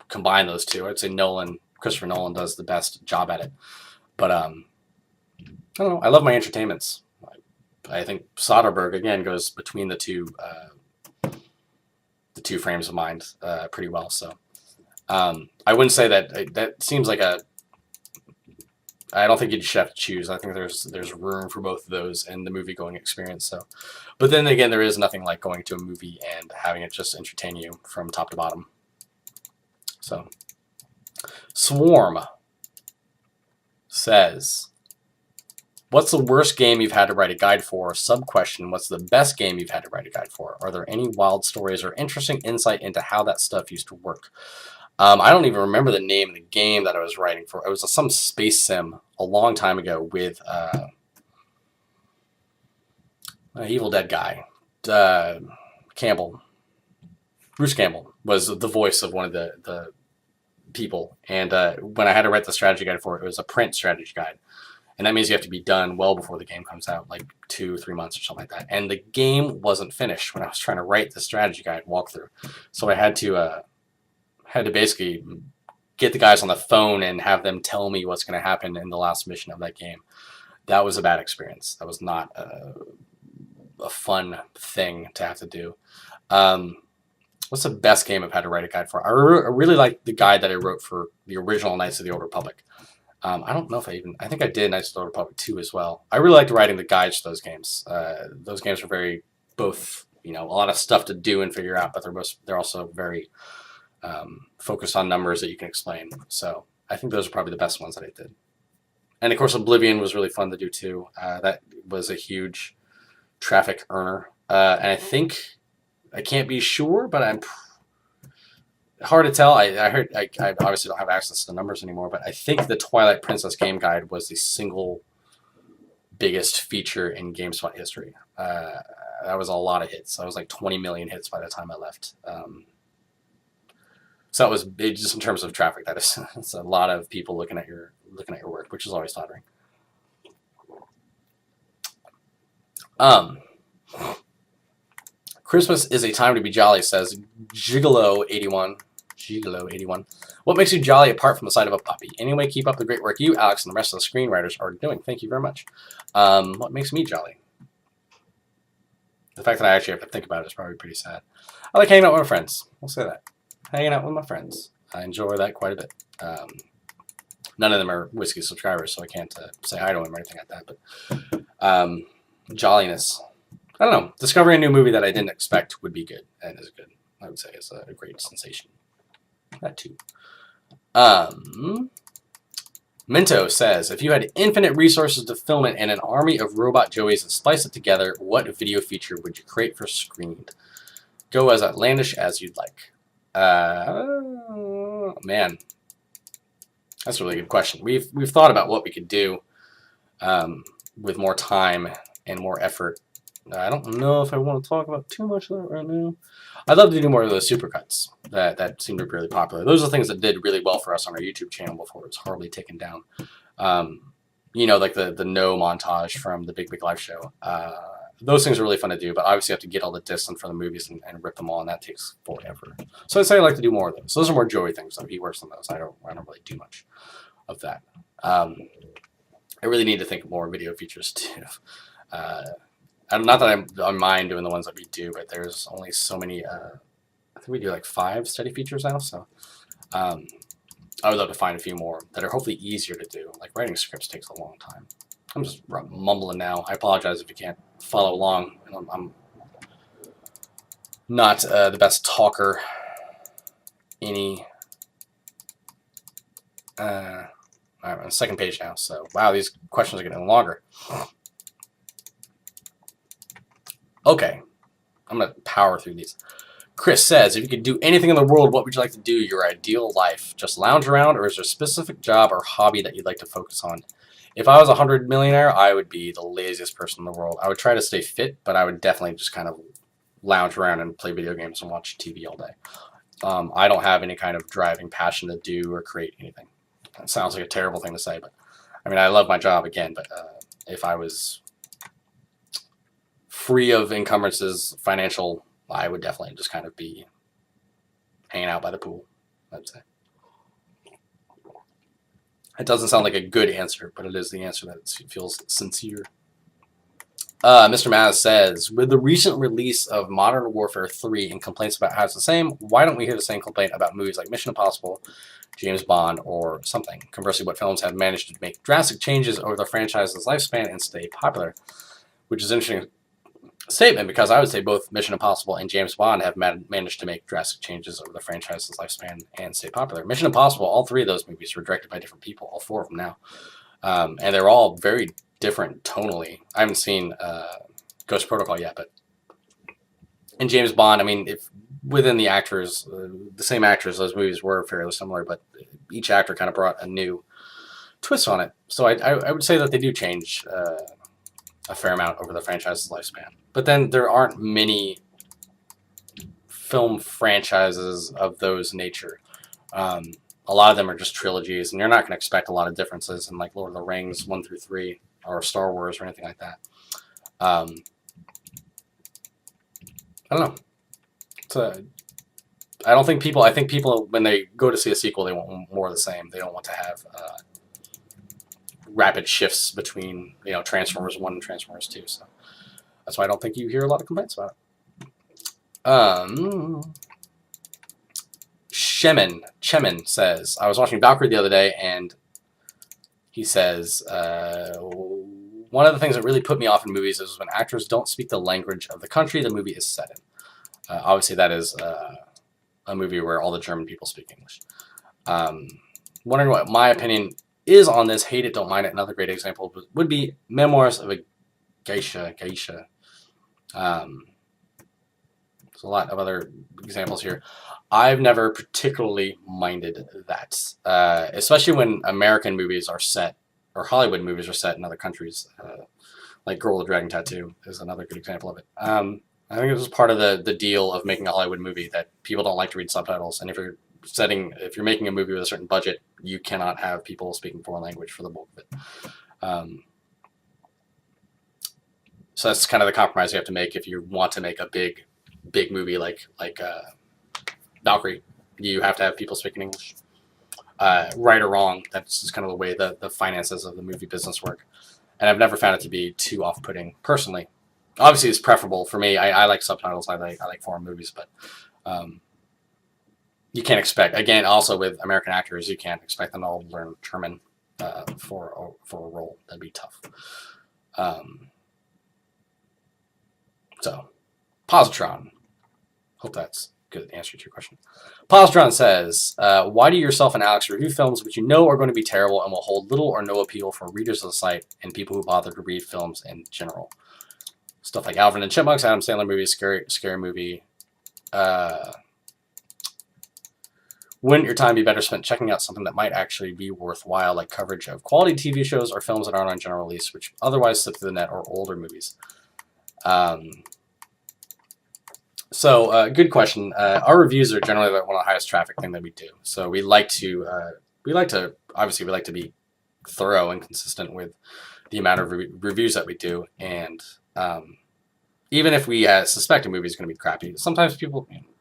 combine those two. I'd say Christopher Nolan does the best job at it. But I don't know. I love my entertainments. I think Soderbergh again goes between the two frames of mind pretty well. So I wouldn't say that seems like I don't think you just have to choose. I think there's room for both of those in the movie going experience. So, but then again, there is nothing like going to a movie and having it just entertain you from top to bottom. So, Swarm says, what's the worst game you've had to write a guide for? Sub-question, what's the best game you've had to write a guide for? Are there any wild stories or interesting insight into how that stuff used to work? I don't even remember the name of the game that I was writing for. It was some space sim a long time ago with an Evil Dead guy, uh, Campbell. Bruce Campbell was the voice of one of the people. And when I had to write the strategy guide for it, it was a print strategy guide. And that means you have to be done well before the game comes out, like 2-3 months or something like that. And the game wasn't finished when I was trying to write the strategy guide walkthrough. So I had to basically get the guys on the phone and have them tell me what's going to happen in the last mission of that game. That was a bad experience. That was not a fun thing to have to do. What's the best game I've had to write a guide for? I really like the guide that I wrote for the original Knights of the Old Republic. I don't know if I think I did Knights of the Old Republic 2 as well. I really liked writing the guides to those games. Those games are very, both, a lot of stuff to do and figure out, but they're also very focused on numbers that you can explain. So I think those are probably the best ones that I did. And of course, Oblivion was really fun to do too. That was a huge traffic earner. And I can't be sure, but I'm hard to tell. I heard I obviously don't have access to the numbers anymore, but I think the Twilight Princess game guide was the single biggest feature in GameSpot history. That was a lot of hits. That was like 20 million hits by the time I left. So that was big, just in terms of traffic. That is, it's a lot of people looking at your work, which is always flattering. Christmas is a time to be jolly, says Gigolo81. Gigolo81. What makes you jolly apart from the sight of a puppy? Anyway, keep up the great work you, Alex, and the rest of the screenwriters are doing. Thank you very much. What makes me jolly? The fact that I actually have to think about it is probably pretty sad. I like hanging out with my friends. We'll say that. Hanging out with my friends. I enjoy that quite a bit. None of them are Whiskey subscribers, so I can't say hi to them or anything like that. But jolliness. I don't know. Discovering a new movie that I didn't expect would be good, and is good. I would say it's a great sensation. That too. Minto says, if you had infinite resources to film it and an army of robot Joeys and splice it together, what video feature would you create for Screened? Go as outlandish as you'd like. Man, that's a really good question. We've thought about what we could do with more time and more effort. I don't know if I want to talk about too much of that right now. I'd love to do more of those supercuts that seemed to be really popular. Those are the things that did really well for us on our YouTube channel before it was horribly taken down. Like the no montage from the Big Big Life Show. Those things are really fun to do, but obviously you have to get all the discs in for the movies and rip them all, and that takes forever. So I'd say I like to do more of those. Those are more Joey things. Though. He works on those. I don't really do much of that. I really need to think of more video features too. Not that I mind doing the ones that we do, but there's only so many. I think we do like 5 study features now, so I would love to find a few more that are hopefully easier to do. Like writing scripts takes a long time. I'm just mumbling now. I apologize if you can't follow along. I'm not the best talker. I'm on the second page now, so wow, these questions are getting longer. Okay, I'm going to power through these. Chris says, if you could do anything in the world, what would you like to do? Your ideal life? Just lounge around, or is there a specific job or hobby that you'd like to focus on? If I was a 100 millionaire, I would be the laziest person in the world. I would try to stay fit, but I would definitely just kind of lounge around and play video games and watch TV all day. I don't have any kind of driving passion to do or create anything. That sounds like a terrible thing to say, but I mean, I love my job again, but if I was free of encumbrances, financial, I would definitely just kind of be hanging out by the pool, I'd say. It doesn't sound like a good answer, but it is the answer that feels sincere. Mr. Maz says, with the recent release of Modern Warfare 3 and complaints about how it's the same, why don't we hear the same complaint about movies like Mission Impossible, James Bond, or something? Conversely, what films have managed to make drastic changes over the franchise's lifespan and stay popular? Which is an interesting statement, because I would say both Mission Impossible and James Bond have managed to make drastic changes over the franchise's lifespan and stay popular. Mission Impossible, all 3 of those movies were directed by different people, all 4 of them now. And they're all very different tonally. I haven't seen Ghost Protocol yet, but in James Bond, I mean, if within the actors, the same actors, those movies were fairly similar, but each actor kind of brought a new twist on it. So I would say that they do change a fair amount over the franchise's lifespan. But then there aren't many film franchises of those nature. Um, a lot of them are just trilogies, and you're not going to expect a lot of differences in like Lord of the Rings 1 through 3 or Star Wars or anything like that. I don't know. I don't think people. I think people when they go to see a sequel, they want more of the same. They don't want to have rapid shifts between Transformers 1 and Transformers 2. So that's why I don't think you hear a lot of complaints about it. Chemin says, I was watching Valkyrie the other day, and he says, one of the things that really put me off in movies is when actors don't speak the language of the country the movie is set in. Obviously, that is a movie where all the German people speak English. Wondering what my opinion is on this. Hate it, don't mind it. Another great example would be Memoirs of a Geisha. There's a lot of other examples here. I've never particularly minded that, especially when American movies are set, or Hollywood movies are set in other countries, like Girl with the Dragon Tattoo is another good example of it. I think it was part of the deal of making a Hollywood movie that people don't like to read subtitles, and if you're making a movie with a certain budget, you cannot have people speaking foreign language for the bulk of it. So that's kind of the compromise you have to make if you want to make a big movie like Valkyrie. You have to have people speaking English. Right or wrong, that's just kind of the way the finances of the movie business work. And I've never found it to be too off-putting, personally. Obviously, it's preferable for me. I like subtitles. I like foreign movies, but you can't expect. Again, also with American actors, you can't expect them to all learn German for a role. That'd be tough. So, Positron. Hope that's good answer to your question. Positron says, why do yourself and Alex review films which you know are going to be terrible and will hold little or no appeal for readers of the site and people who bother to read films in general? Stuff like Alvin and Chipmunks, Adam Sandler movies, scary movie. Wouldn't your time be better spent checking out something that might actually be worthwhile, like coverage of quality TV shows or films that aren't on general release, which otherwise slip through the net, or older movies? So, good question. Our reviews are generally one of the highest traffic thing that we do. So we like to be thorough and consistent with the amount of reviews that we do, and even if we suspect a movie is going to be crappy, sometimes the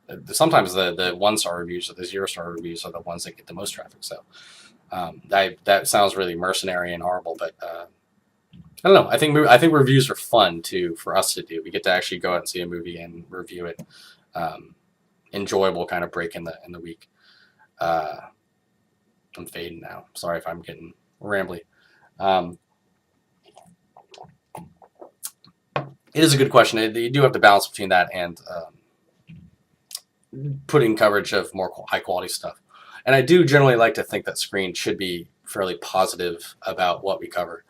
1-star reviews or the 0-star reviews are the ones that get the most traffic. So that sounds really mercenary and horrible, but I don't know. I think reviews are fun too for us to do. We get to actually go out and see a movie and review it. Enjoyable kind of break in the week. I'm fading now. Sorry if I'm getting rambly. It is a good question. You do have to balance between that and putting coverage of more high quality stuff. And I do generally like to think that Screen should be fairly positive about what we cover.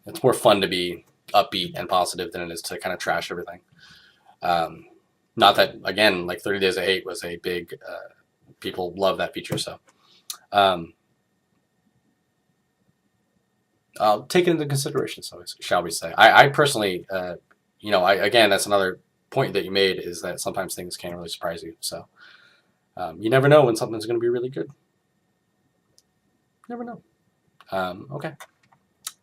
It's more fun to be upbeat and positive than it is to kind of trash everything. Not that, again, like 30 Days of Hate was a big, people love that feature. So I'll take it into consideration, so shall we say. I personally, again, that's another point that you made, is that sometimes things can really surprise you. So you never know when something's going to be really good. Never know. Okay.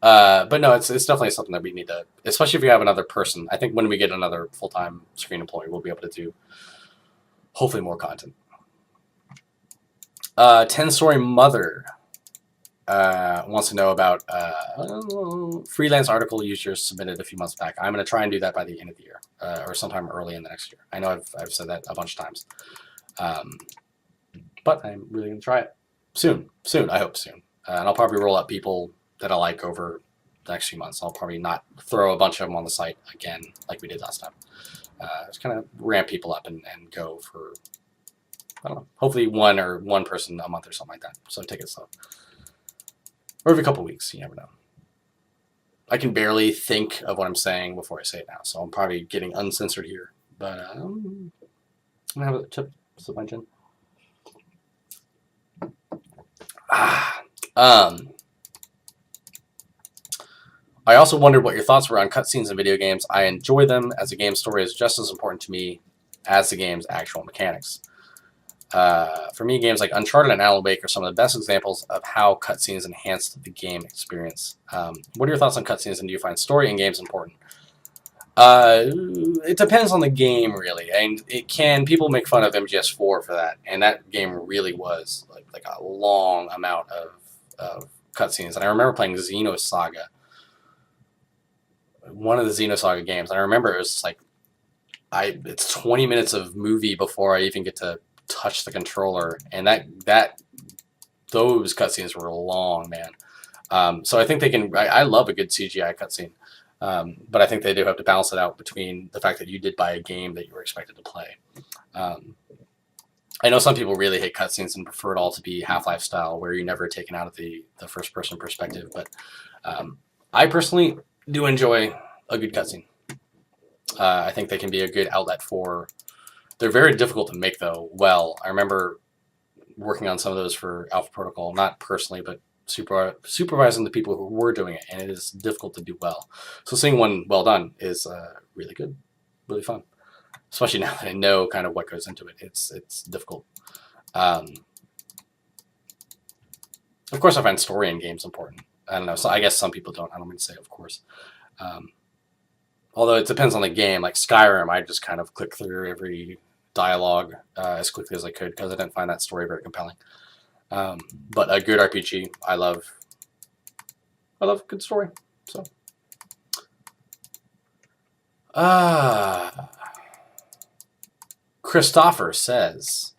But no, it's definitely something that we need to, especially if we have another person. I think when we get another full-time Screen employee, we'll be able to do hopefully more content. 10-Story Mother wants to know about freelance article users submitted a few months back. I'm going to try and do that by the end of the year, or sometime early in the next year. I know I've said that a bunch of times, but I'm really going to try it soon. I hope soon, and I'll probably roll out people that I like over the next few months. I'll probably not throw a bunch of them on the site again like we did last time. Just kind of ramp people up and go for, I don't know, hopefully one person a month or something like that. So take it slow. Or every couple of weeks, you never know. I can barely think of what I'm saying before I say it now, so I'm probably getting uncensored here. But I'm gonna have a chip slip my chin. Ah, um, I also wondered what your thoughts were on cutscenes in video games. I enjoy them, as a game story is just as important to me as the game's actual mechanics. For me, games like Uncharted and Alan Wake are some of the best examples of how cutscenes enhanced the game experience. What are your thoughts on cutscenes, and do you find story in games important? It depends on the game, really, and it can. People make fun of MGS4 for that, and that game really was like a long amount of cutscenes. And I remember playing Xenosaga, one of the Xenosaga games. And I remember it was like it's 20 minutes of movie before I even get to touch the controller, and those cutscenes were long, man. So I think they can. I love a good CGI cutscene, but I think they do have to balance it out between the fact that you did buy a game that you were expected to play. I know some people really hate cutscenes and prefer it all to be Half-Life style, where you're never taken out of the first-person perspective. But I personally do enjoy a good cutscene. I think they can be a good outlet for. They're very difficult to make, though. Well, I remember working on some of those for Alpha Protocol, not personally, but supervising the people who were doing it, and it is difficult to do well. So seeing one well done is really good, really fun, especially now that I know kind of what goes into it. It's difficult. Of course, I find story in games important. I don't know. So I guess some people don't. I don't mean to say, of course. Although it depends on the game. Like Skyrim, I just kind of click through every dialogue as quickly as I could because I didn't find that story very compelling. But a good RPG, I love a good story. So, Christopher says,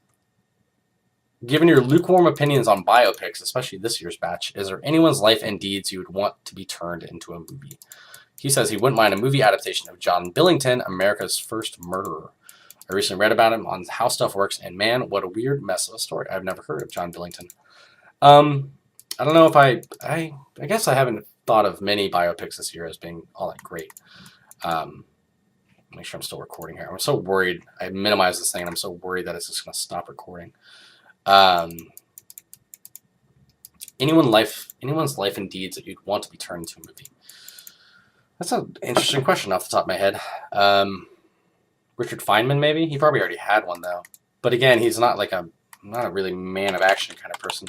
given your lukewarm opinions on biopics, especially this year's batch, is there anyone's life and deeds you would want to be turned into a movie? He says he wouldn't mind a movie adaptation of John Billington, America's First Murderer. I recently read about him on How Stuff Works, and man, what a weird mess of a story. I've never heard of John Billington. I don't know if I guess I haven't thought of many biopics this year as being all that great. Make sure I'm still recording here. I'm so worried. I minimized this thing, and I'm so worried that it's just going to stop recording. Anyone's life and deeds that you'd want to be turned into a movie? That's an interesting question off the top of my head. Richard Feynman, maybe? He probably already had one, though. But again, he's not not a really man of action kind of person.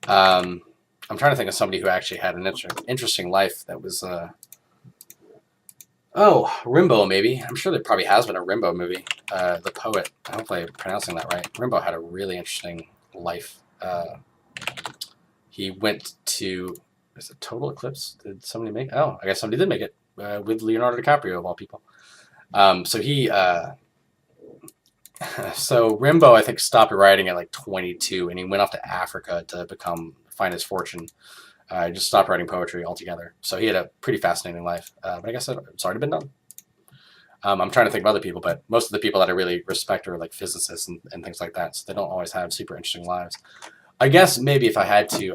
I'm trying to think of somebody who actually had an interesting life that was... Rimbaud, maybe. I'm sure there probably has been a Rimbaud movie. The poet. Hopefully I'm pronouncing that right. Rimbaud had a really interesting life. He went to... Is it Total Eclipse? Did somebody make... Oh, I guess somebody did make it. With Leonardo DiCaprio, of all people. So he... So Rimbaud, I think, stopped writing at like 22, and he went off to Africa to find his fortune. Just stopped writing poetry altogether. So he had a pretty fascinating life. But I guess it's already been done. I'm trying to think of other people, but most of the people that I really respect are like physicists and things like that. So they don't always have super interesting lives. I guess maybe if I had to,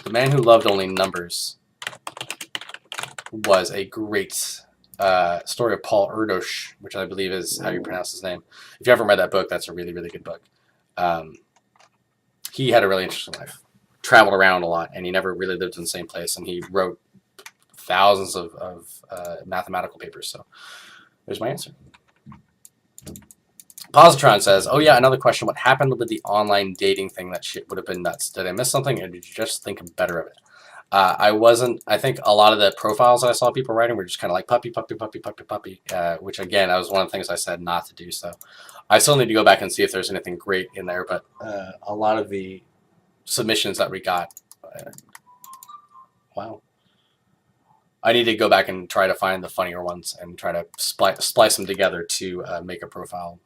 The Man Who Loved Only Numbers was a great story of Paul Erdos, which I believe is how you pronounce his name. If you haven't read that book, that's a really, really good book. He had a really interesting life. Traveled around a lot, and he never really lived in the same place, and he wrote thousands of mathematical papers. So there's my answer. Positron says, oh yeah, another question. What happened with the online dating thing? That shit would have been nuts. Did I miss something, or did you just think better of it? I think a lot of the profiles that I saw people writing were just kind of like puppy, puppy, puppy, puppy, puppy, which again, that was one of the things I said not to do. So I still need to go back and see if there's anything great in there, but a lot of the submissions that we got, wow. I need to go back and try to find the funnier ones and try to splice them together to make a profile.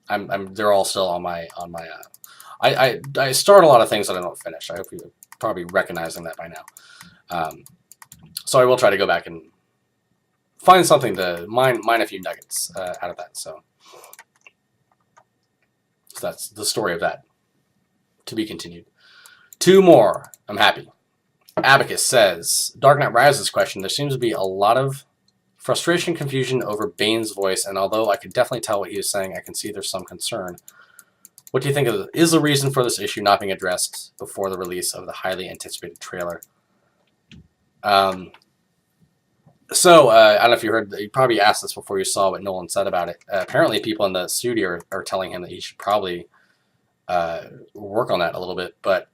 They're all still on my I start a lot of things that I don't finish. I hope you're probably recognizing that by now. So I will try to go back and find something to mine a few nuggets out of that. So that's the story of that. To be continued. 2 more. I'm happy. Abacus says, Dark Knight Rises question. There seems to be a lot of Frustration, confusion over Bane's voice, and although I could definitely tell what he was saying, I can see there's some concern. What do you think is the reason for this issue not being addressed before the release of the highly anticipated trailer? So, I don't know if you heard, you probably asked this before you saw what Nolan said about it. Apparently, people in the studio are telling him that he should probably work on that a little bit, but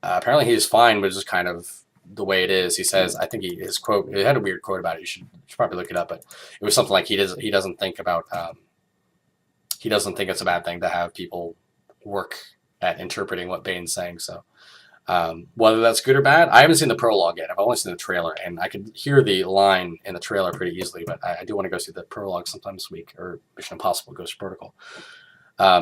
apparently he's fine with just kind of the way it is. He says, I think his quote, it had a weird quote about it. You should probably look it up, but it was something like he doesn't think about, he doesn't think it's a bad thing to have people work at interpreting what Bane's saying. So whether that's good or bad, I haven't seen the prologue yet. I've only seen the trailer, and I could hear the line in the trailer pretty easily, but I do want to go see the prologue sometime this week, or Mission Impossible Ghost Protocol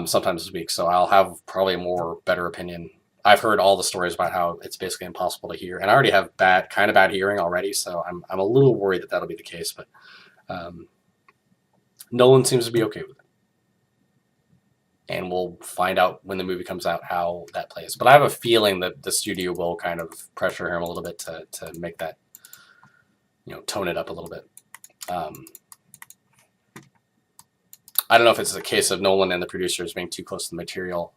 sometime this week. So I'll have probably a more better opinion. I've heard all the stories about how it's basically impossible to hear, and I already have kind of bad hearing already, so I'm a little worried that that'll be the case, but Nolan seems to be okay with it. And we'll find out when the movie comes out how that plays. But I have a feeling that the studio will kind of pressure him a little bit to make that, tone it up a little bit. I don't know if it's a case of Nolan and the producers being too close to the material.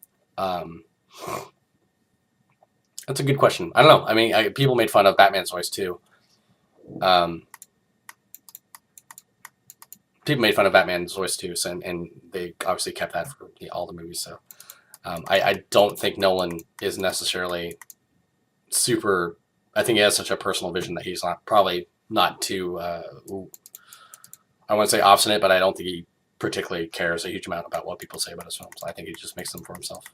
That's a good question. I don't know. I mean, people made fun of Batman's voice too. People made fun of Batman's voice too, so, and they obviously kept that for all the movies. So I don't think Nolan is necessarily super. I think he has such a personal vision that he's probably not too. I wouldn't say obstinate, but I don't think he particularly cares a huge amount about what people say about his films. I think he just makes them for himself,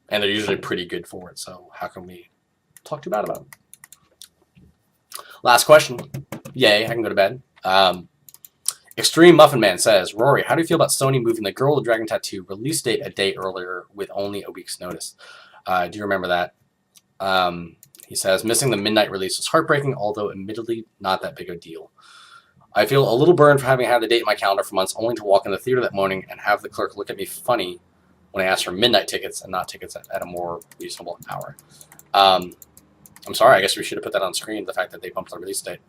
and they're usually pretty good for it. So how can we talk too bad about them? Last question. Yay! I can go to bed. Extreme Muffin Man says, Rory, how do you feel about Sony moving the Girl with the Dragon Tattoo release date a day earlier with only a week's notice? Do you remember that? He says, missing the midnight release was heartbreaking, although admittedly not that big of a deal. I feel a little burned for having had the date in my calendar for months, only to walk in the theater that morning and have the clerk look at me funny when I asked for midnight tickets and not tickets at a more reasonable hour. I'm sorry, I guess we should have put that on screen, the fact that they bumped the release date.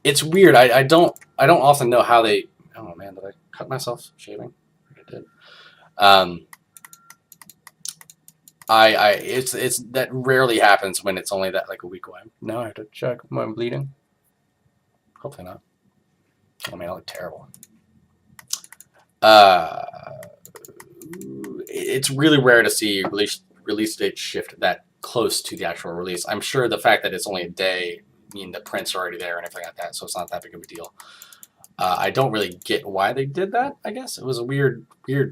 It's weird. I don't often know how they. Oh man, did I cut myself shaving? I did. It's that rarely happens when it's only that like a week away. Now I have to check. Am I bleeding? Hopefully not. Oh man, I look terrible. It's really rare to see release date shift that close to the actual release. I'm sure the fact that it's only a day. The prints are already there and everything like that, so it's not that big of a deal. I don't really get why they did that. I guess it was a weird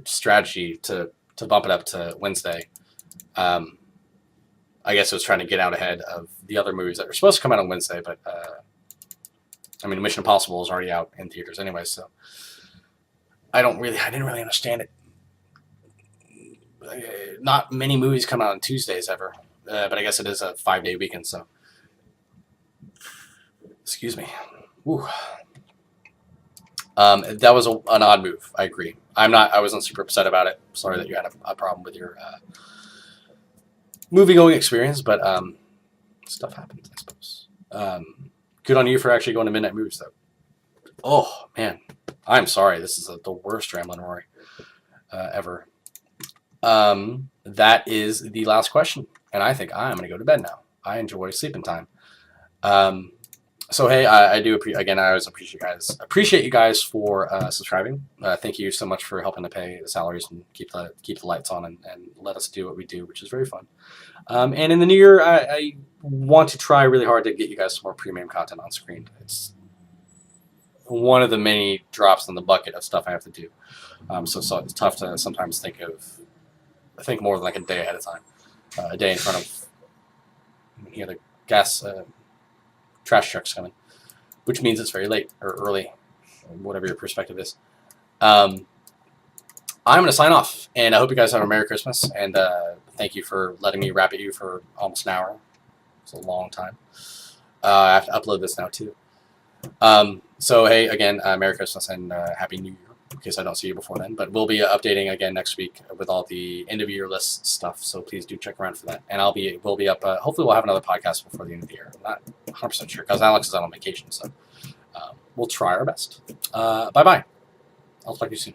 strategy to bump it up to Wednesday. I guess it was trying to get out ahead of the other movies that were supposed to come out on Wednesday, but I mean, Mission Impossible is already out in theaters anyway, so I didn't really understand it. Not many movies come out on Tuesdays ever, but I guess it is a 5-day weekend, so. Excuse me. Woo. That was an odd move. I agree. I wasn't super upset about it. Sorry that you had a problem with your movie-going experience, but stuff happens, I suppose. Good on you for actually going to midnight movies, though. Oh, man. I'm sorry. This is the worst Ramblin Rorie ever. That is the last question, and I think I'm going to go to bed now. I enjoy sleeping time. So hey, I do again. I always appreciate you guys for subscribing. Thank you so much for helping to pay the salaries and keep the lights on and let us do what we do, which is very fun. And in the new year, I want to try really hard to get you guys some more premium content on screen. It's one of the many drops in the bucket of stuff I have to do. So it's tough to sometimes think more than like a day ahead of time, a day in front of the gas. Trash truck's coming, which means it's very late or early, whatever your perspective is. I'm going to sign off, and I hope you guys have a Merry Christmas, and thank you for letting me rap at you for almost an hour. It's a long time. I have to upload this now, too. So, hey, again, Merry Christmas and Happy New Year. case I don't see you before then. But we'll be updating again next week with all the end of year list stuff. So please do check around for that. And we'll be up. Hopefully, we'll have another podcast before the end of the year. I'm not 100% sure because Alex is out on vacation. So we'll try our best. Bye bye. I'll talk to you soon.